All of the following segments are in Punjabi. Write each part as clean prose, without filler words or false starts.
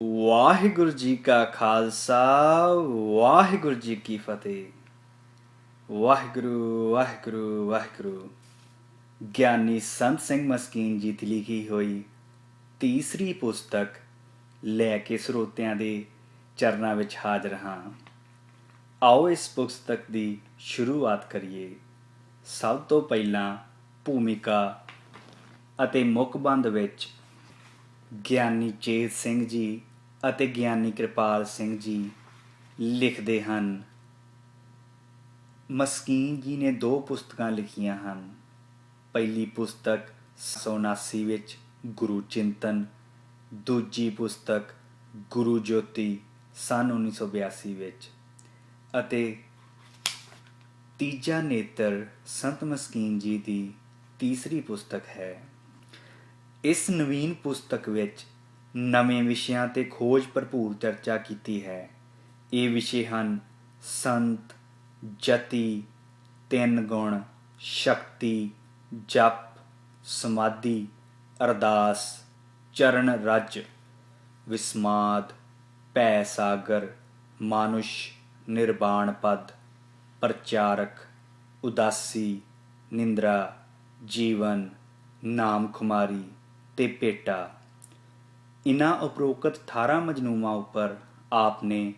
ਵਾਹਿਗੁਰੂ ਜੀ ਕਾ ਖਾਲਸਾ ਵਾਹਿਗੁਰੂ ਜੀ ਕੀ ਫਤਿਹ। ਵਾਹਿਗੁਰੂ ਵਾਹਿਗੁਰੂ ਵਾਹਿਗੁਰੂ। ਗਿਆਨੀ ਸੰਤ ਸਿੰਘ ਮਸਕੀਨ ਜੀ ਦੀ ਲਿਖੀ ਹੋਈ ਤੀਸਰੀ ਪੁਸਤਕ ਲੈ ਕੇ ਸਰੋਤਿਆਂ ਦੇ ਚਰਨਾਂ ਵਿੱਚ ਹਾਜ਼ਰ ਹਾਂ। ਆਓ ਇਸ ਪੁਸਤਕ ਦੀ ਸ਼ੁਰੂਆਤ ਕਰੀਏ। ਸਭ ਤੋਂ ਪਹਿਲਾਂ ਭੂਮਿਕਾ ਅਤੇ ਮੁੱਖਬੰਦ ਵਿੱਚ ਗਿਆਨੀ ਚੇਤ ਸਿੰਘ ਜੀ ਅਤੇ ਗਿਆਨੀ ਕਿਰਪਾਲ ਸਿੰਘ ਜੀ ਲਿਖਦੇ ਹਨ। ਮਸਕੀਨ ਜੀ ਨੇ 2 ਪੁਸਤਕਾਂ ਲਿਖੀਆਂ ਹਨ। ਪਹਿਲੀ ਪੁਸਤਕ 1979 ਵਿੱਚ ਗੁਰੂ ਚਿੰਤਨ, ਦੂਜੀ ਪੁਸਤਕ ਗੁਰੂ ਜੋਤੀ ਸੰਨ 1982 ਵਿੱਚ ਅਤੇ ਤੀਜਾ ਨੇਤਰ ਸੰਤ ਮਸਕੀਨ ਜੀ ਦੀ ਤੀਸਰੀ ਪੁਸਤਕ ਹੈ। ਇਸ ਨਵੀਨ ਪੁਸਤਕ ਵਿੱਚ ਨਵੇਂ ਵਿਸ਼ਿਆਂ 'ਤੇ ਖੋਜ ਭਰਪੂਰ ਚਰਚਾ ਕੀਤੀ ਹੈ। ਇਹ ਵਿਸ਼ੇ ਹਨ ਸੰਤ, ਜਤੀ, 3 ਗੁਣ, ਸ਼ਕਤੀ, ਜਪ, ਸਮਾਧੀ, ਅਰਦਾਸ, ਚਰਨ ਰੱਜ, ਵਿਸਮਾਦ, ਭੈ ਸਾਗਰ, ਮਾਨੁਸ਼, ਨਿਰਵਾਣ ਪਦ, ਪ੍ਰਚਾਰਕ, ਉਦਾਸੀ, ਨਿੰਦਰਾ, ਜੀਵਨ, ਨਾਮ ਖੁਮਾਰੀ ਤੇ ਭੇਟਾ। ਇਨ੍ਹਾਂ ਉਪਰੋਕਤ 18 ਮਜਨੂਮਾਂ ਉੱਪਰ ਆਪ ਨੇ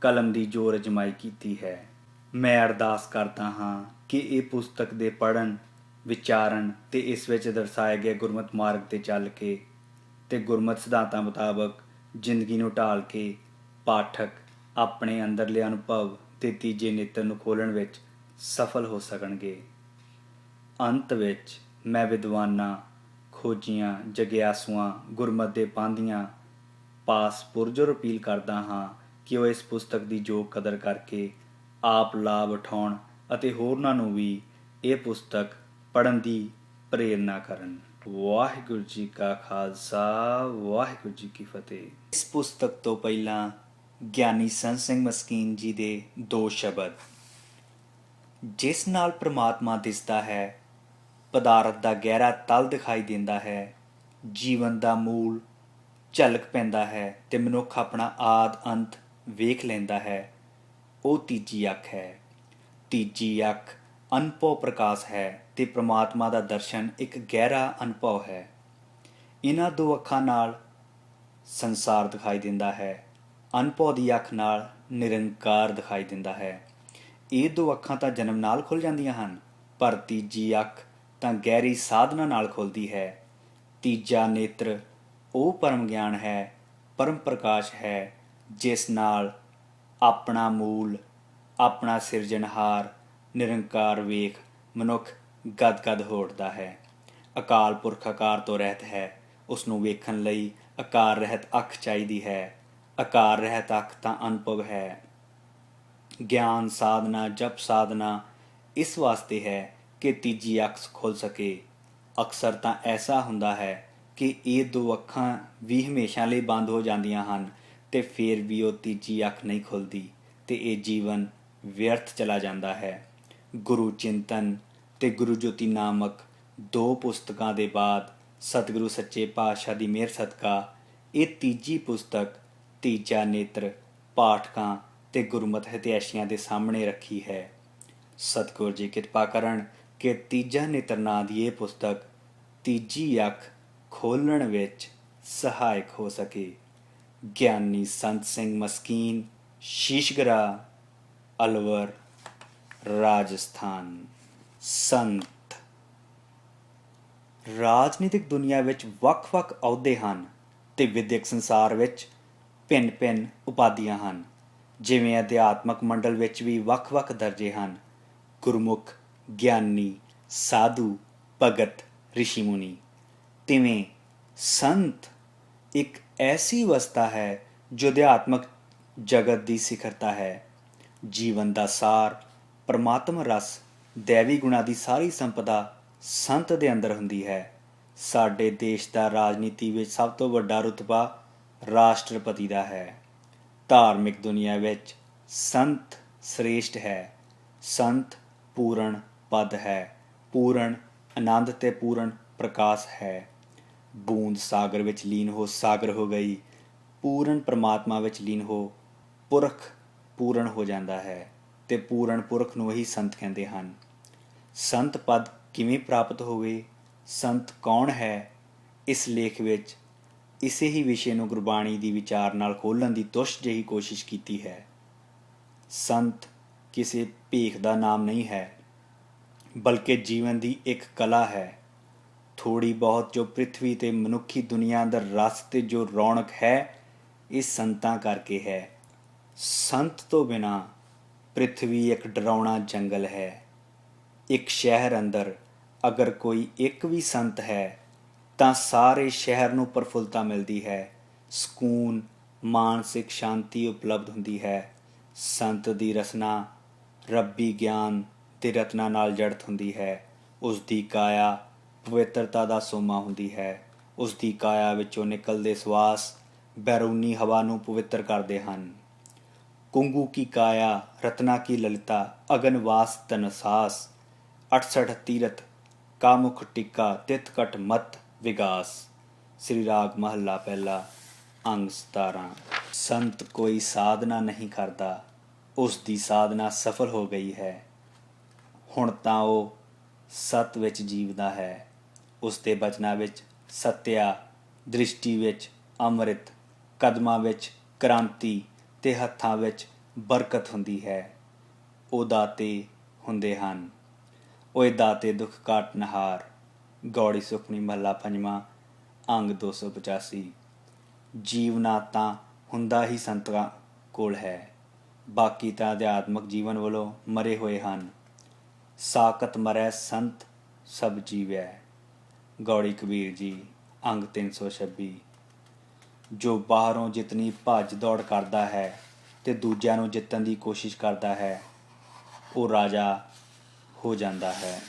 ਕਲਮ ਦੀ ਜ਼ੋਰ ਅਜ਼ਮਾਈ ਕੀਤੀ ਹੈ। ਮੈਂ ਅਰਦਾਸ ਕਰਦਾ ਹਾਂ ਕਿ ਇਹ ਪੁਸਤਕ ਦੇ ਪੜ੍ਹਨ, ਵਿਚਾਰਨ ਤੇ ਇਸ ਵਿੱਚ ਦਰਸਾਏ ਗਏ ਗੁਰਮਤਿ ਮਾਰਗ 'ਤੇ ਚੱਲ ਕੇ ਤੇ ਗੁਰਮਤਿ ਸਿਧਾਂਤਾਂ ਮੁਤਾਬਕ ਜ਼ਿੰਦਗੀ ਨੂੰ ਢਾਲ ਕੇ ਪਾਠਕ ਆਪਣੇ ਅੰਦਰਲੇ ਅਨੁਭਵ ਤੇ ਤੀਜੇ ਨੇਤਰ ਨੂੰ ਖੋਲ੍ਹਣ ਵਿੱਚ ਸਫਲ ਹੋ ਸਕਣਗੇ। ਅੰਤ ਵਿੱਚ ਮੈਂ ਵਿਦਵਾਨਾਂ, ਖੋਜੀਆਂ, ਜਗਿਆਸੂਆਂ, ਗੁਰਮਤਿ ਦੇ ਪਾਂਧੀਆਂ ਪਾਸ ਪੁਰਜੋਰ ਅਪੀਲ ਕਰਦਾ ਹਾਂ ਕਿ ਉਹ ਇਸ ਪੁਸਤਕ ਦੀ ਜੋ ਕਦਰ ਕਰਕੇ ਆਪ ਲਾਭ ਉਠਾਉਣ ਅਤੇ ਹੋਰਨਾਂ ਨੂੰ ਵੀ ਇਹ ਪੁਸਤਕ ਪੜ੍ਹਨ ਦੀ ਪ੍ਰੇਰਨਾ ਕਰਨ। ਵਾਹਿਗੁਰੂ ਜੀ ਕਾ ਖਾਲਸਾ ਵਾਹਿਗੁਰੂ ਜੀ ਕੀ ਫਤਿਹ। ਇਸ ਪੁਸਤਕ ਤੋਂ ਪਹਿਲਾਂ ਗਿਆਨੀ ਸੰਤ ਸਿੰਘ ਮਸਕੀਨ ਜੀ ਦੇ 2 ਸ਼ਬਦ। ਜਿਸ ਨਾਲ ਪ੍ਰਮਾਤਮਾ ਦਿਸਦਾ ਹੈ, ਪਦਾਰਥ ਦਾ ਗਹਿਰਾ ਤਲ ਦਿਖਾਈ ਦਿੰਦਾ ਹੈ, ਜੀਵਨ ਦਾ ਮੂਲ ਝਲਕ ਪੈਂਦਾ ਹੈ ਤੇ ਮਨੁੱਖ ਆਪਣਾ ਆਦ ਅੰਤ ਵੇਖ ਲੈਂਦਾ ਹੈ, ਉਹ ਤੀਜੀ ਅੱਖ ਹੈ। ਤੀਜੀ ਅੱਖ ਅਨੁਭਵ ਪ੍ਰਕਾਸ਼ ਹੈ ਤੇ ਪ੍ਰਮਾਤਮਾ ਦਾ ਦਰਸ਼ਨ ਇੱਕ ਗਹਿਰਾ ਅਨੁਭਵ ਹੈ। ਇਹਨਾਂ 2 ਅੱਖਾਂ ਨਾਲ ਸੰਸਾਰ ਦਿਖਾਈ ਦਿੰਦਾ ਹੈ। ਅਨੁਭਵ ਦੀ ਅੱਖ ਨਾਲ ਨਿਰੰਕਾਰ ਦਿਖਾਈ ਦਿੰਦਾ ਹੈ। ਇਹ 2 ਅੱਖਾਂ ਤਾਂ ਜਨਮ ਨਾਲ ਖੁੱਲ੍ਹ ਜਾਂਦੀਆਂ ਹਨ, ਪਰ ਤੀਜੀ ਅੱਖ ਤਾਂ ਗਹਿਰੀ ਸਾਧਨਾ ਨਾਲ ਖੁੱਲ੍ਹਦੀ ਹੈ। ਤੀਜਾ ਨੇਤਰ ਉਹ ਪਰਮ ਗਿਆਨ ਹੈ, ਪਰਮ ਪ੍ਰਕਾਸ਼ ਹੈ, ਜਿਸ ਨਾਲ ਆਪਣਾ ਮੂਲ, ਆਪਣਾ ਸਿਰਜਣਹਾਰ ਨਿਰੰਕਾਰ ਵੇਖ ਮਨੁੱਖ ਗਦ-ਗਦ ਹੋੜਦਾ ਹੈ। ਅਕਾਲ ਪੁਰਖ ਆਕਾਰ ਤੋਂ ਰਹਿਤ ਹੈ, ਉਸ ਨੂੰ ਵੇਖਣ ਲਈ ਆਕਾਰ ਰਹਿਤ ਅੱਖ ਚਾਹੀਦੀ ਹੈ। ਆਕਾਰ ਰਹਿਤ ਅੱਖ ਤਾਂ ਅਨੁਭਵ ਹੈ। ਗਿਆਨ ਸਾਧਨਾ, ਜਪ ਸਾਧਨਾ ਇਸ ਵਾਸਤੇ ਹੈ ਕਿ ਤੀਜੀ ਅੱਖ ਖੁੱਲ੍ਹ ਸਕੇ। ਅਕਸਰ ਤਾਂ ਐਸਾ ਹੁੰਦਾ ਹੈ ਕਿ ਇਹ 2 ਅੱਖਾਂ ਵੀ ਹਮੇਸ਼ਾ ਲਈ ਬੰਦ ਹੋ ਜਾਂਦੀਆਂ ਹਨ ਤੇ ਫਿਰ ਵੀ ਉਹ ਤੀਜੀ ਅੱਖ ਨਹੀਂ ਖੁੱਲ੍ਹਦੀ ਤੇ ਇਹ ਜੀਵਨ ਵਿਅਰਥ ਚਲਾ ਜਾਂਦਾ ਹੈ। ਗੁਰੂ ਚਿੰਤਨ ਤੇ ਗੁਰੂ ਜੋਤੀ ਨਾਮਕ 2 ਪੁਸਤਕਾਂ ਦੇ ਬਾਅਦ ਸਤਿਗੁਰੂ ਸੱਚੇ ਪਾਤਸ਼ਾਹ ਦੀ ਮਿਹਰ ਸਦਕਾ ਇਹ ਤੀਜੀ ਪੁਸਤਕ ਤੀਜਾ ਨੇਤਰ ਪਾਠਕਾਂ ਤੇ ਗੁਰਮਤਿ ਹਿਤੈਸ਼ੀਆਂ ਦੇ ਸਾਹਮਣੇ ਰੱਖੀ ਹੈ। ਸਤਿਗੁਰੂ ਜੀ ਕਿਰਪਾ ਕਰਨ ਕਿ ਤੀਜਾ ਨੇਤਰ ਨਾਂ ਦੀ ਇਹ ਪੁਸਤਕ ਤੀਜੀ ਅੱਖ ਖੋਲ੍ਹਣ ਵਿੱਚ ਸਹਾਇਕ ਹੋ ਸਕੇ। ਗਿਆਨੀ ਸੰਤ ਸਿੰਘ ਮਸਕੀਨ, ਸ਼ੀਸ਼ਗੜ੍ਹਾ, ਅਲਵਰ, ਰਾਜਸਥਾਨ। ਸੰਤ। ਰਾਜਨੀਤਿਕ ਦੁਨੀਆ ਵਿੱਚ ਵੱਖ-ਵੱਖ ਅਹੁਦੇ ਹਨ ਤੇ ਵਿਦਿਅਕ ਸੰਸਾਰ ਵਿੱਚ ਭਿੰਨ-ਭਿੰਨ ਉਪਾਧੀਆਂ ਹਨ। ਜਿਵੇਂ ਅਧਿਆਤਮਕ ਮੰਡਲ ਵਿੱਚ ਵੀ ਵੱਖ-ਵੱਖ ਦਰਜੇ ਹਨ। ਗੁਰਮੁਖ, ਗਿਆਨੀ, ਸਾਧੂ, ਭਗਤ, ਰਿਸ਼ੀ ਮੁਨੀ। ਤਿਵੇਂ ਸੰਤ ਇੱਕ ਐਸੀ ਅਵਸਥਾ ਹੈ ਜੋ ਅਧਿਆਤਮਕ ਜਗਤ ਦੀ ਸਿਖਰਤਾ ਹੈ। ਜੀਵਨ ਦਾ ਸਾਰ, ਪਰਮਾਤਮ ਰਸ, ਦੈਵੀ ਗੁਣਾਂ ਦੀ ਸਾਰੀ ਸੰਪਦਾ ਸੰਤ ਦੇ ਅੰਦਰ ਹੁੰਦੀ ਹੈ। ਸਾਡੇ ਦੇਸ਼ ਦਾ ਰਾਜਨੀਤੀ ਵਿੱਚ ਸਭ ਤੋਂ ਵੱਡਾ ਰੁਤਬਾ ਰਾਸ਼ਟਰਪਤੀ ਦਾ ਹੈ। ਧਾਰਮਿਕ ਦੁਨੀਆ ਵਿੱਚ ਸੰਤ ਸ੍ਰੇਸ਼ਟ ਹੈ। ਸੰਤ ਪੂਰਨ ਪਦ ਹੈ, ਪੂਰਨ ਆਨੰਦ ਤੇ ਪੂਰਨ ਪ੍ਰਕਾਸ਼ ਹੈ। ਬੂੰਦ ਸਾਗਰ ਵਿੱਚ ਲੀਨ ਹੋ ਸਾਗਰ ਹੋ ਗਈ ਪੂਰਨ ਪਰਮਾਤਮਾ ਵਿੱਚ ਲੀਨ ਹੋ ਪੁਰਖ ਪੂਰਨ ਹੋ ਜਾਂਦਾ ਹੈ ਤੇ ਪੂਰਨ ਪੁਰਖ ਨੂੰ ਹੀ ਸੰਤ ਕਹਿੰਦੇ ਹਨ। ਸੰਤ ਪਦ ਕਿਵੇਂ ਪ੍ਰਾਪਤ ਹੋਵੇ, ਸੰਤ ਕੌਣ ਹੈ, ਇਸ ਲੇਖ ਵਿੱਚ ਇਸੇ ਹੀ ਵਿਸ਼ੇ ਨੂੰ ਗੁਰਬਾਣੀ ਦੀ ਵਿਚਾਰ ਨਾਲ ਖੋਲ੍ਹਣ ਦੀ ਤੁੱਛ ਜਿਹੀ ਕੋਸ਼ਿਸ਼ ਕੀਤੀ ਹੈ। ਸੰਤ ਕਿਸੇ ਭੇਖ ਦਾ ਨਾਮ ਨਹੀਂ ਹੈ, ਬਲਕਿ ਜੀਵਨ ਦੀ ਇੱਕ ਕਲਾ ਹੈ। ਥੋੜ੍ਹੀ ਬਹੁਤ ਜੋ ਪ੍ਰਿਥਵੀ ਤੇ ਮਨੁੱਖੀ ਦੁਨੀਆ ਅੰਦਰ ਰਸ ਤੇ ਜੋ ਰੌਣਕ ਹੈ, ਇਹ ਸੰਤਾਂ ਕਰਕੇ ਹੈ। ਸੰਤ ਤੋਂ ਬਿਨਾਂ ਪ੍ਰਿਥਵੀ ਇੱਕ ਡਰਾਉਣਾ ਜੰਗਲ ਹੈ। ਇੱਕ ਸ਼ਹਿਰ ਅੰਦਰ ਅਗਰ ਕੋਈ ਇੱਕ ਵੀ ਸੰਤ ਹੈ ਤਾਂ ਸਾਰੇ ਸ਼ਹਿਰ ਨੂੰ ਪ੍ਰਫੁੱਲਤਾ ਮਿਲਦੀ ਹੈ, ਸਕੂਨ, ਮਾਨਸਿਕ ਸ਼ਾਂਤੀ ਉਪਲਬਧ ਹੁੰਦੀ ਹੈ। ਸੰਤ ਦੀ ਰਸਨਾ ਰੱਬੀ ਗਿਆਨ ਦੇ ਰਤਨਾਂ ਨਾਲ ਜੜਤ ਹੁੰਦੀ ਹੈ। ਉਸ ਦੀ ਕਾਇਆ ਪਵਿੱਤਰਤਾ ਦਾ ਸੋਮਾ ਹੁੰਦੀ ਹੈ। ਉਸ ਦੀ ਕਾਇਆ ਵਿੱਚੋਂ ਨਿਕਲਦੇ ਸਵਾਸ ਬੈਰੂਨੀ ਹਵਾ ਨੂੰ ਪਵਿੱਤਰ ਕਰਦੇ ਹਨ। ਕੁੰਗੂ ਕੀ ਕਾਇਆ ਰਤਨਾ ਕੀ ਲਲਿਤਾ ਅਗਨਵਾਸ ਤਨਸਾਸ 68 ਤੀਰਥ ਕਾਮੁਖ ਟਿੱਕਾ ਤਿਤ ਕਟ ਮਤ ਵਿਗਾਸ। ਸ੍ਰੀ ਰਾਗ ਮਹੱਲਾ ਪਹਿਲਾ ਅੰਗ 17। ਸੰਤ ਕੋਈ ਸਾਧਨਾ ਨਹੀਂ ਕਰਦਾ, ਉਸ ਦੀ ਸਾਧਨਾ ਸਫਲ ਹੋ ਗਈ ਹੈ। ਹੁਣ ਤਾਂ ਉਹ ਸਤ ਵਿੱਚ ਜੀਵਦਾ ਹੈ। ਉਸ ਦੇ ਬਚਨਾਂ ਵਿੱਚ ਸੱਤਿਆ, ਦ੍ਰਿਸ਼ਟੀ ਵਿੱਚ ਅੰਮ੍ਰਿਤ, ਕਦਮਾਂ ਵਿੱਚ ਕ੍ਰਾਂਤੀ ਤੇ ਹੱਥਾਂ ਵਿੱਚ ਬਰਕਤ ਹੁੰਦੀ ਹੈ। ਉਹ ਦਾਤੇ ਹੁੰਦੇ ਹਨ। ਓਏ ਦਾਤੇ ਦੁੱਖ ਕਾਟਨਹਾਰ। ਗੌੜੀ ਸੁਖਮਨੀ ਮਹੱਲਾ ਪੰਜਵਾਂ ਅੰਗ 285। ਜੀਵਨਾ ਤਾਂ ਹੁੰਦਾ ਹੀ ਸੰਤਾਂ ਕੋਲ ਹੈ, ਬਾਕੀ ਤਾਂ ਅਧਿਆਤਮਕ ਜੀਵਨ ਵੱਲੋਂ ਮਰੇ ਹੋਏ ਹਨ। ਸਾਕਤ ਮਰੈ ਸੰਤ ਸਭ ਜੀਵੈ। ਗੌੜੀ ਕਬੀਰ ਜੀ ਅੰਗ 326। ਜੋ ਬਾਹਰੋਂ ਜਿਤਨੀ ਭੱਜ ਦੌੜ ਕਰਦਾ ਹੈ ਤੇ ਦੂਜਿਆਂ ਨੂੰ ਜਿੱਤਣ ਦੀ ਕੋਸ਼ਿਸ਼ ਕਰਦਾ ਹੈ, ਉਹ ਰਾਜਾ ਹੋ ਜਾਂਦਾ ਹੈ।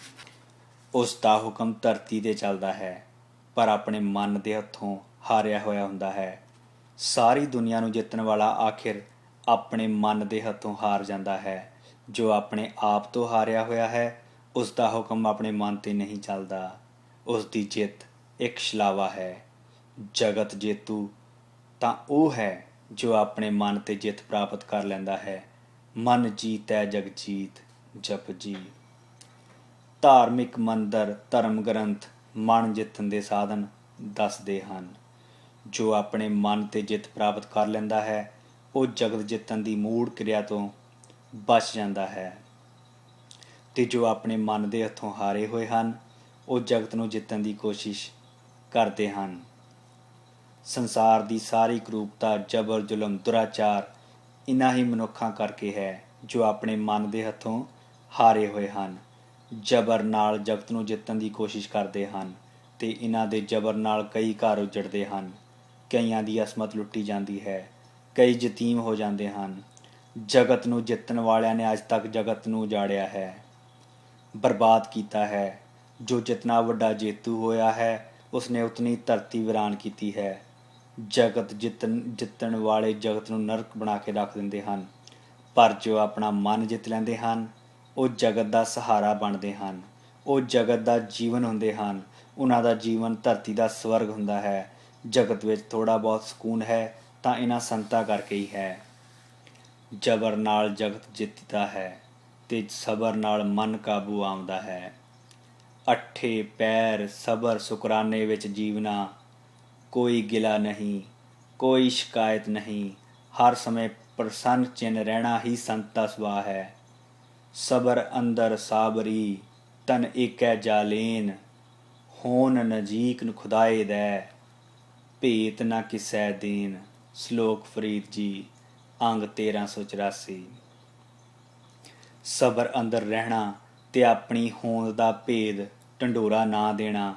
ਉਸ ਦਾ ਹੁਕਮ ਧਰਤੀ 'ਤੇ ਚੱਲਦਾ ਹੈ, ਪਰ ਆਪਣੇ ਮਨ ਦੇ ਹੱਥੋਂ ਹਾਰਿਆ ਹੋਇਆ ਹੁੰਦਾ ਹੈ। ਸਾਰੀ ਦੁਨੀਆ ਨੂੰ ਜਿੱਤਣ ਵਾਲਾ ਆਖਿਰ ਆਪਣੇ ਮਨ ਦੇ ਹੱਥੋਂ ਹਾਰ ਜਾਂਦਾ ਹੈ। ਜੋ ਆਪਣੇ ਆਪ ਤੋਂ ਹਾਰਿਆ ਹੋਇਆ ਹੈ, ਉਸ ਦਾ ਹੁਕਮ ਆਪਣੇ ਮਨ 'ਤੇ ਨਹੀਂ ਚੱਲਦਾ। ਉਸ ਦੀ ਜਿੱਤ ਇੱਕ ਛਲਾਵਾ ਹੈ। ਜਗਤ ਜੇਤੂ ਤਾਂ ਉਹ ਹੈ ਜੋ ਆਪਣੇ ਮਨ 'ਤੇ ਜਿੱਤ ਪ੍ਰਾਪਤ ਕਰ ਲੈਂਦਾ ਹੈ। ਮਨ ਜੀਤੈ ਜਗ ਜੀਤ ਜਪ ਜੀ। ਧਾਰਮਿਕ ਮੰਦਰ, ਧਰਮ ਗ੍ਰੰਥ ਮਨ ਜਿੱਤਣ ਦੇ ਸਾਧਨ ਦੱਸਦੇ ਹਨ। ਜੋ ਆਪਣੇ ਮਨ 'ਤੇ ਜਿੱਤ ਪ੍ਰਾਪਤ ਕਰ ਲੈਂਦਾ ਹੈ, ਉਹ ਜਗਤ ਜਿੱਤਣ ਦੀ ਮੂੜ ਕਿਰਿਆ ਤੋਂ ਬਚ ਜਾਂਦਾ ਹੈ। ਅਤੇ ਜੋ ਆਪਣੇ ਮਨ ਦੇ ਹੱਥੋਂ ਹਾਰੇ ਹੋਏ ਹਨ, ਉਹ ਜਗਤ ਨੂੰ ਜਿੱਤਣ ਦੀ ਕੋਸ਼ਿਸ਼ ਕਰਦੇ ਹਨ। ਸੰਸਾਰ ਦੀ ਸਾਰੀ ਕਰੂਪਤਾ, ਜਬਰ, ਜ਼ੁਲਮ, ਦੁਰਾਚਾਰ ਇਨ੍ਹਾਂ ਹੀ ਮਨੁੱਖਾਂ ਕਰਕੇ ਹੈ ਜੋ ਆਪਣੇ ਮਨ ਦੇ ਹੱਥੋਂ ਹਾਰੇ ਹੋਏ ਹਨ। ਜਬਰ ਨਾਲ ਜਗਤ ਨੂੰ ਜਿੱਤਣ ਦੀ ਕੋਸ਼ਿਸ਼ ਕਰਦੇ ਹਨ ਅਤੇ ਇਹਨਾਂ ਦੇ ਜਬਰ ਨਾਲ ਕਈ ਘਰ ਉਜੜਦੇ ਹਨ। ਕਈਆਂ ਦੀ ਅਸਮਤ ਲੁੱਟੀ ਜਾਂਦੀ ਹੈ, ਕਈ ਯਤੀਮ ਹੋ ਜਾਂਦੇ ਹਨ। ਜਗਤ ਨੂੰ ਜਿੱਤਣ ਵਾਲਿਆਂ ਨੇ ਅੱਜ ਤੱਕ ਜਗਤ ਨੂੰ ਉਜਾੜਿਆ ਹੈ, ਬਰਬਾਦ ਕੀਤਾ ਹੈ। ਜੋ ਜਿਤਨਾ ਵੱਡਾ ਜੇਤੂ ਹੋਇਆ ਹੈ, ਉਸਨੇ ਉਤਨੀ ਧਰਤੀ ਵੀਰਾਨ ਕੀਤੀ ਹੈ। ਜਗਤ ਜਿੱਤਣ ਵਾਲੇ ਜਗਤ ਨੂੰ ਨਰਕ ਬਣਾ ਕੇ ਰੱਖ ਦਿੰਦੇ ਹਨ, ਪਰ ਜੋ ਆਪਣਾ ਮਨ ਜਿੱਤ ਲੈਂਦੇ ਹਨ, ਉਹ ਜਗਤ ਦਾ ਸਹਾਰਾ ਬਣਦੇ ਹਨ। ਉਹ ਜਗਤ ਦਾ ਜੀਵਨ ਹੁੰਦੇ ਹਨ। ਉਹਨਾਂ ਦਾ ਜੀਵਨ ਧਰਤੀ ਦਾ ਸਵਰਗ ਹੁੰਦਾ ਹੈ। ਜਗਤ ਵਿੱਚ ਥੋੜ੍ਹਾ ਬਹੁਤ ਸਕੂਨ ਹੈ ਤਾਂ ਇਹਨਾਂ ਸੰਤਾਂ ਕਰਕੇ ਹੀ ਹੈ। ਜਬਰ ਨਾਲ ਜਗਤ ਜਿੱਤਦਾ ਹੈ ਅਤੇ ਸਬਰ ਨਾਲ ਮਨ ਕਾਬੂ ਆਉਂਦਾ ਹੈ। ਅੱਠੇ ਪੈਰ ਸਬਰ ਸ਼ੁਕਰਾਨੇ ਵਿੱਚ ਜੀਵਨਾ, ਕੋਈ ਗਿਲਾ ਨਹੀਂ, ਕੋਈ ਸ਼ਿਕਾਇਤ ਨਹੀਂ। ਹਰ ਸਮੇਂ ਪ੍ਰਸੰਨ ਚਿੰਨ ਰਹਿਣਾ ਹੀ ਸੰਤ ਦਾ ਸੁਭਾਅ ਹੈ। ਸਬਰ ਅੰਦਰ ਸਾਬਰੀ ਤਨ ਏਕੈ ਜਾਲੇਨ, ਹੋਨ ਨਜ਼ੀਕ ਖੁਦਾਏ ਦੈ ਭੇਤ ਨਾ ਕਿਸੈ ਦੇਨ। ਸ਼ਲੋਕ ਫਰੀਦ ਜੀ ਅੰਗ 1384। ਸਬਰ ਅੰਦਰ ਰਹਿਣਾ ਤੇ ਆਪਣੀ ਹੋਂਦ ਦਾ ਭੇਦ ਢੰਡੋਰਾ ਨਾ ਦੇਣਾ,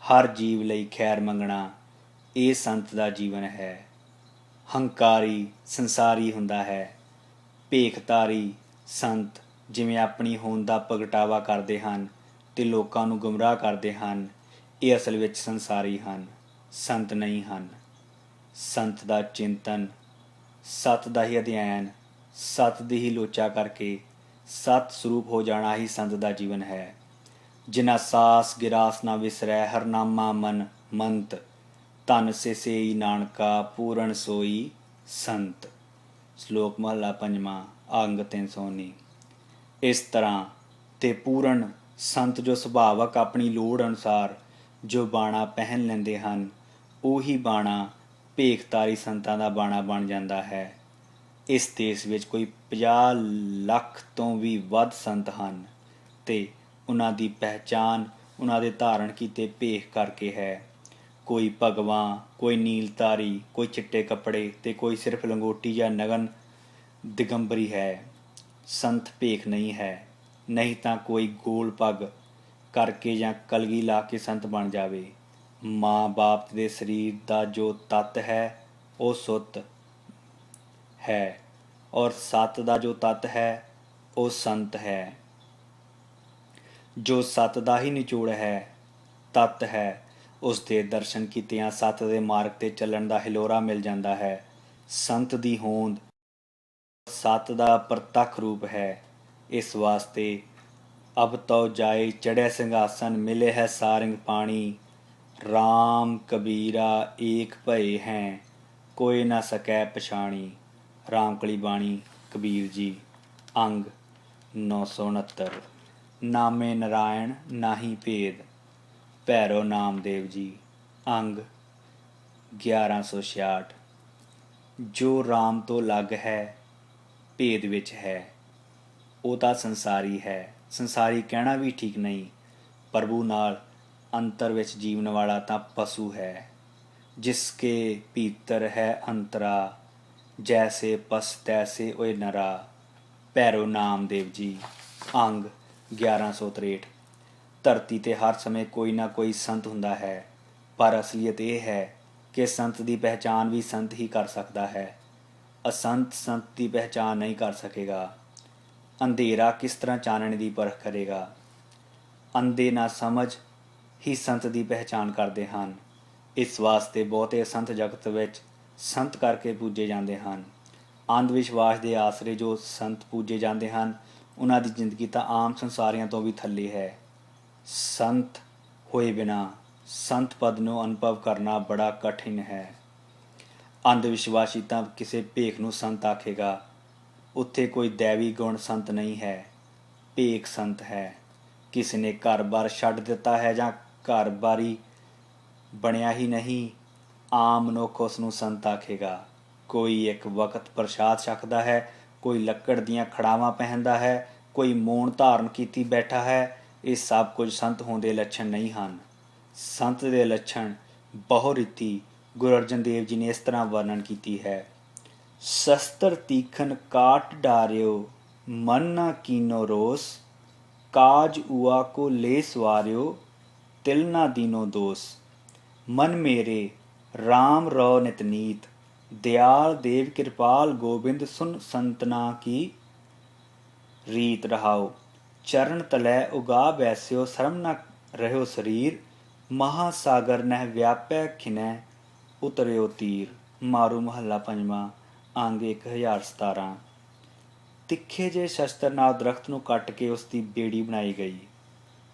ਹਰ ਜੀਵ ਲਈ ਖੈਰ ਮੰਗਣਾ, ਇਹ ਸੰਤ ਦਾ ਜੀਵਨ ਹੈ। ਹੰਕਾਰੀ ਸੰਸਾਰੀ ਹੁੰਦਾ ਹੈ। ਭੇਖਤਾਰੀ ਸੰਤ ਜਿਵੇਂ ਆਪਣੀ ਹੋਂਦ ਦਾ ਪ੍ਰਗਟਾਵਾ ਕਰਦੇ ਹਨ ਅਤੇ ਲੋਕਾਂ ਨੂੰ ਗੁੰਮਰਾਹ ਕਰਦੇ ਹਨ, ਇਹ ਅਸਲ ਵਿੱਚ ਸੰਸਾਰੀ ਹਨ, ਸੰਤ ਨਹੀਂ ਹਨ। ਸੰਤ ਦਾ ਚਿੰਤਨ, ਸਤ ਦਾ ਹੀ ਅਧਿਐਨ, ਸਤ ਦੀ ਹੀ ਲੋਚਾ ਕਰਕੇ ਸਤ ਸਰੂਪ ਹੋ ਜਾਣਾ ਹੀ ਸੰਤ ਦਾ ਜੀਵਨ ਹੈ। ਜਿਨ੍ਹਾਂ ਸਾਸ ਗਿਰਾਸ ਨਾ ਵਿਸਰੈ, ਹਰਨਾਮਾ ਮਨ ਮੰਤ ਧਨ ਸਿਸੇਈ ਨਾਨਕਾ ਪੂਰਨ ਸੋਈ ਸੰਤ। ਸ਼ਲੋਕ ਮਹਲਾ ਪੰਜਵਾਂ, ਅੰਗ 319। ਇਸ ਤਰ੍ਹਾਂ ਤੇ ਪੂਰਨ ਸੰਤ ਜੋ ਸੁਭਾਵਕ ਆਪਣੀ ਲੋੜ ਅਨੁਸਾਰ ਜੋ ਬਾਣਾ ਪਹਿਨ ਲੈਂਦੇ ਹਨ, ਉਹੀ ਬਾਣਾ ਭੇਖਤਾਰੀ ਸੰਤਾਂ ਦਾ ਬਾਣਾ ਬਣ ਜਾਂਦਾ ਹੈ। ਇਸ ਦੇਸ਼ ਵਿੱਚ ਕੋਈ 50 ਲੱਖ ਤੋਂ ਵੀ ਵੱਧ ਸੰਤ ਹਨ ਤੇ ਉਹਨਾਂ ਦੀ ਪਹਿਚਾਣ ਉਹਨਾਂ ਦੇ ਧਾਰਨ ਕੀਤੇ ਭੇਖ ਕਰਕੇ ਹੈ। ਕੋਈ ਭਗਵਾਂ, ਕੋਈ ਨੀਲਤਾਰੀ, ਕੋਈ ਚਿੱਟੇ ਕੱਪੜੇ ਤੇ ਕੋਈ ਸਿਰਫ ਲੰਗੋਟੀ ਜਾਂ ਨਗਨ ਦਿਗੰਬਰੀ ਹੈ। ਸੰਤ ਭੇਖ ਨਹੀਂ ਹੈ। ਨਹੀਂ ਤਾਂ ਕੋਈ ਗੋਲ ਪੱਗ ਕਰਕੇ ਜਾਂ ਕਲਗੀ ਲਾ ਕੇ ਸੰਤ ਬਣ ਜਾਵੇ। ਮਾਂ ਬਾਪ ਦੇ ਸਰੀਰ ਦਾ ਜੋ ਤੱਤ ਹੈ ਉਹ ਸੁੱਤ ਹੈ, ਔਰ ਸੱਤ ਦਾ ਜੋ ਤੱਤ ਹੈ ਉਹ ਸੰਤ ਹੈ। ਜੋ ਸੱਤ ਦਾ ਹੀ ਨਿਚੋੜ ਹੈ, ਤੱਤ ਹੈ, ਉਸ ਦੇ ਦਰਸ਼ਨ ਕੀਤਿਆਂ ਸੱਤ ਦੇ ਮਾਰਗ ਤੇ ਚੱਲਣ ਦਾ ਹਿਲੋਰਾ ਮਿਲ ਜਾਂਦਾ ਹੈ। ਸੰਤ ਦੀ ਹੋਂਦ ਸੱਤ ਦਾ ਪ੍ਰਤੱਖ ਰੂਪ ਹੈ। ਇਸ ਵਾਸਤੇ ਅਬ ਤੋ ਜਾਏ ਚੜ੍ਹਿਆ ਸਿੰਘਾਸਨ, ਮਿਲੇ ਹੈ ਸਾਰਿੰਗ ਪਾਣੀ, ਰਾਮ ਕਬੀਰਾ ਏਕ ਭਏ ਹੈ, ਕੋਈ ਨਾ ਸਕੈ ਪਛਾਣੀ। ਰਾਮਕਲੀ ਬਾਣੀ ਕਬੀਰ ਜੀ, ਅੰਗ 969। ਨਾਮੇ ਨਾਰਾਇਣ ਨਾਹੀ ਭੇਦ, ਭੈਰੋ ਨਾਮਦੇਵ ਜੀ, ਅੰਗ 1166। ਜੋ ਰਾਮ ਤੋਂ ਅਲੱਗ ਹੈ, ਭੇਦ ਵਿੱਚ ਹੈ, ਉਹ ਤਾਂ ਸੰਸਾਰੀ ਹੈ। ਸੰਸਾਰੀ ਕਹਿਣਾ ਵੀ ਠੀਕ ਨਹੀਂ। ਪ੍ਰਭੂ ਨਾਲ ਅੰਤਰ ਵਿੱਚ ਜੀਵਨ ਵਾਲਾ ਤਾਂ ਪਸ਼ੂ ਹੈ। ਜਿਸਕੇ ਭੀਤਰ ਹੈ ਅੰਤਰਾ, ਜੈਸੇ ਪਸ ਤੈਸੇ ਓਏ ਨਰਾ। ਭੈਰੋ ਨਾਮਦੇਵ ਜੀ, ਅੰਗ 1163। ਧਰਤੀ 'ਤੇ ਹਰ ਸਮੇਂ ਕੋਈ ਨਾ ਕੋਈ ਸੰਤ ਹੁੰਦਾ ਹੈ, ਪਰ ਅਸਲੀਅਤ ਇਹ ਹੈ ਕਿ ਸੰਤ ਦੀ ਪਹਿਚਾਣ ਵੀ ਸੰਤ ਹੀ ਕਰ ਸਕਦਾ ਹੈ। ਅਸੰਤ ਸੰਤ ਦੀ ਪਹਿਚਾਣ ਨਹੀਂ ਕਰ ਸਕੇਗਾ। ਅੰਧੇਰਾ ਕਿਸ ਤਰ੍ਹਾਂ ਚਾਨਣ ਦੀ ਪਰਖ ਕਰੇਗਾ। ਅੰਧੇ ਨਾ ਸਮਝ ਹੀ ਸੰਤ ਦੀ ਪਹਿਚਾਣ ਕਰਦੇ ਹਨ। ਇਸ ਵਾਸਤੇ ਬਹੁਤੇ ਸੰਤ ਜਗਤ ਵਿੱਚ ਸੰਤ ਕਰਕੇ ਪੂਜੇ ਜਾਂਦੇ ਹਨ। ਅੰਧ ਵਿਸ਼ਵਾਸ ਦੇ ਆਸਰੇ ਜੋ ਸੰਤ ਪੂਜੇ ਜਾਂਦੇ ਹਨ, ਉਹਨਾਂ ਦੀ ਜ਼ਿੰਦਗੀ ਤਾਂ ਆਮ ਸੰਸਾਰੀਆਂ ਤੋਂ ਵੀ ਥੱਲੇ ਹੈ। ਸੰਤ ਹੋਏ ਬਿਨਾਂ ਸੰਤ ਪਦ ਨੂੰ ਅਨੁਭਵ ਕਰਨਾ ਬੜਾ ਕਠਿਨ ਹੈ। ਅੰਧ ਵਿਸ਼ਵਾਸੀ ਤਾਂ ਕਿਸੇ ਭੇਖ ਨੂੰ ਸੰਤ ਆਖੇਗਾ। ਉੱਥੇ ਕੋਈ ਦੈਵੀ ਗੁਣ ਸੰਤ ਨਹੀਂ ਹੈ, ਭੇਖ ਸੰਤ ਹੈ। ਕਿਸੇ ਨੇ ਘਰ-ਬਾਰ ਛੱਡ ਦਿੱਤਾ ਹੈ ਜਾਂ ਘਰ-ਬਾਰੀ ਬਣਿਆ ਹੀ ਨਹੀਂ, ਆਮ ਮਨੁੱਖ ਉਸ ਨੂੰ ਸੰਤ ਆਖੇਗਾ। ਕੋਈ ਇੱਕ ਵਕਤ ਪ੍ਰਸ਼ਾਦ ਛਕਦਾ ਹੈ, ਕੋਈ ਲੱਕੜ ਦੀਆਂ ਖੜਾਵਾਂ ਪਹਿਨਦਾ ਹੈ, ਕੋਈ ਮੌਨ ਧਾਰਨ ਕੀਤੀ ਬੈਠਾ ਹੈ। ਇਹ ਸਭ ਕੁਝ ਸੰਤ ਹੋਣ ਦੇ ਲੱਛਣ ਨਹੀਂ ਹਨ। ਸੰਤ ਦੇ ਲੱਛਣ ਬਹੁ-ਰੀਤੀ ਗੁਰੂ ਅਰਜਨ ਦੇਵ ਜੀ ਨੇ ਇਸ ਤਰ੍ਹਾਂ ਵਰਣਨ ਕੀਤੀ ਹੈ। ਸ਼ਸਤਰ ਤੀਖਨ ਕਾਟ ਡਾਰਿਓ, ਮਨ ਨਾ ਕੀਨੋ ਰੋਸ, ਕਾਜ ਊਆ ਕੋ ਲੈ ਸਵਾਰਿਓ, ਤਿਲ ਨਾ ਦੀਨੋ ਦੋਸ। ਮਨ ਮੇਰੇ ਰਾਮ ਰੋ ਨਿਤਨੀਤ, ਦਿਆਲ ਦੇਵ ਕਿਰਪਾਲ ਗੋਬਿੰਦ ਸੁਨ ਸੰਤਨਾ ਕੀ ਰੀਤ। ਰਹਾਓ। ਚਰਨ ਤਲੈ ਉਗਾ ਬੈਸਿਓ, ਸ਼ਰਮ ਨਾ ਰਹਿਓ ਸਰੀਰ, ਮਹਾਸਾਗਰ ਨਹਿ ਵਿਆਪੈ ਖਿਨੈ, ਉਤਰਿਓ ਤੀਰ। ਮਾਰੂ ਮਹੱਲਾ ਪੰਜਵਾਂ, ਅੰਗ 1017। ਤਿੱਖੇ ਜਿਹੇ ਸ਼ਸਤਰ ਨਾਲ ਦਰਖਤ ਨੂੰ ਕੱਟ ਕੇ ਉਸ ਦੀ ਬੇੜੀ ਬਣਾਈ ਗਈ।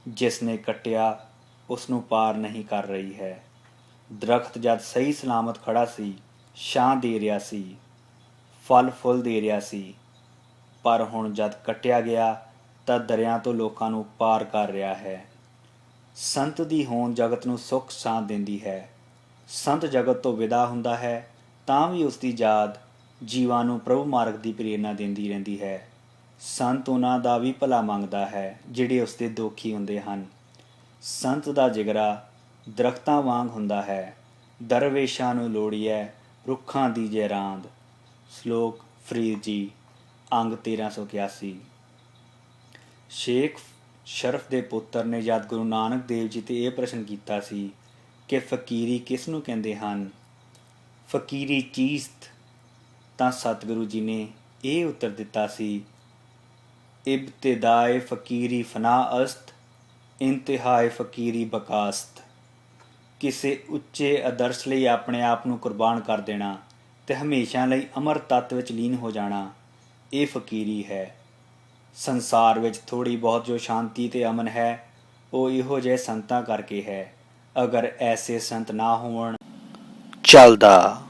ਜਿਸ ਨੇ ਕੱਟਿਆ ਉਸ ਨੂੰ ਪਾਰ ਨਹੀਂ ਕਰ ਰਹੀ ਹੈ। ਦਰਖਤ ਜਦ ਸਹੀ ਸਲਾਮਤ ਖੜਾ ਸੀ, ਛਾਂ ਦੇ ਰਿਹਾ ਸੀ, ਫਲ ਫੁੱਲ ਦੇ ਰਿਹਾ ਸੀ, ਪਰ ਹੁਣ ਜਦ ਕੱਟਿਆ ਗਿਆ ਤਾਂ ਦਰਿਆ ਤੋਂ ਲੋਕਾਂ ਨੂੰ ਪਾਰ ਕਰ ਰਿਹਾ ਹੈ। ਸੰਤ ਦੀ ਹੋਂਦ ਜਗਤ ਨੂੰ ਸੁੱਖ ਸ਼ਾਂਤ ਦਿੰਦੀ ਹੈ। ਸੰਤ ਜਗਤ ਤੋਂ ਵਿਦਾ ਹੁੰਦਾ ਹੈ ਤਾਂ ਵੀ ਉਸ ਦੀ ਯਾਦ ਜੀਵਾਂ ਨੂੰ ਪ੍ਰਭੂ ਮਾਰਗ ਦੀ ਪ੍ਰੇਰਨਾ ਦਿੰਦੀ ਰਹਿੰਦੀ ਹੈ। ਸੰਤ ਉਹਨਾਂ ਦਾ ਵੀ ਭਲਾ ਮੰਗਦਾ ਹੈ ਜਿਹੜੇ ਉਸ ਦੇ ਦੋਖੀ ਹੁੰਦੇ ਹਨ। ਸੰਤ ਦਾ ਜਿਗਰਾ ਦਰਖਤਾਂ ਵਾਂਗ ਹੁੰਦਾ ਹੈ। ਦਰਵੇਸ਼ਾਂ ਨੂੰ ਲੋੜੀਐ ਰੁੱਖਾਂ ਦੀ ਜੈਰਾਂਦ। ਸ਼ਲੋਕ ਫਰੀਦ ਜੀ, ਅੰਗ 1381। ਸ਼ੇਖ ਸ਼ਰਫ ਦੇ ਪੁੱਤਰ ਨੇ ਜਦ ਗੁਰੂ ਨਾਨਕ ਦੇਵ ਜੀ 'ਤੇ ਇਹ ਪ੍ਰਸ਼ਨ ਕੀਤਾ ਸੀ ਕਿ ਫਕੀਰੀ ਕਿਸ ਨੂੰ ਕਹਿੰਦੇ ਹਨ, ਫਕੀਰੀ ਚੀਜ਼, ਤਾਂ ਸਤਿਗੁਰੂ ਜੀ ਨੇ ਇਹ ਉੱਤਰ ਦਿੱਤਾ ਸੀ, ਇਬਤਿਦਾਏ ਫਕੀਰੀ ਫਨਾ ਅਸਤ, ਇੰਤਹਾਏ ਫਕੀਰੀ ਬਕਾਸਤ। ਕਿਸੇ ਉੱਚੇ ਆਦਰਸ਼ ਲਈ ਆਪਣੇ ਆਪ ਨੂੰ ਕੁਰਬਾਨ ਕਰ ਦੇਣਾ ਤੇ ਹਮੇਸ਼ਾ ਲਈ ਅਮਰ ਤੱਤ ਵਿੱਚ ਲੀਨ ਹੋ ਜਾਣਾ, ਇਹ ਫਕੀਰੀ ਹੈ। ਸੰਸਾਰ ਵਿੱਚ ਥੋੜ੍ਹੀ ਬਹੁਤ ਜੋ ਸ਼ਾਂਤੀ ਤੇ ਅਮਨ ਹੈ, ਉਹ ਇਹੋ ਜਿਹੇ ਸੰਤਾਂ ਕਰਕੇ ਹੈ। ਅਗਰ ਐਸੇ ਸੰਤ ਨਾ ਹੋਣ ਚੱਲਦਾ।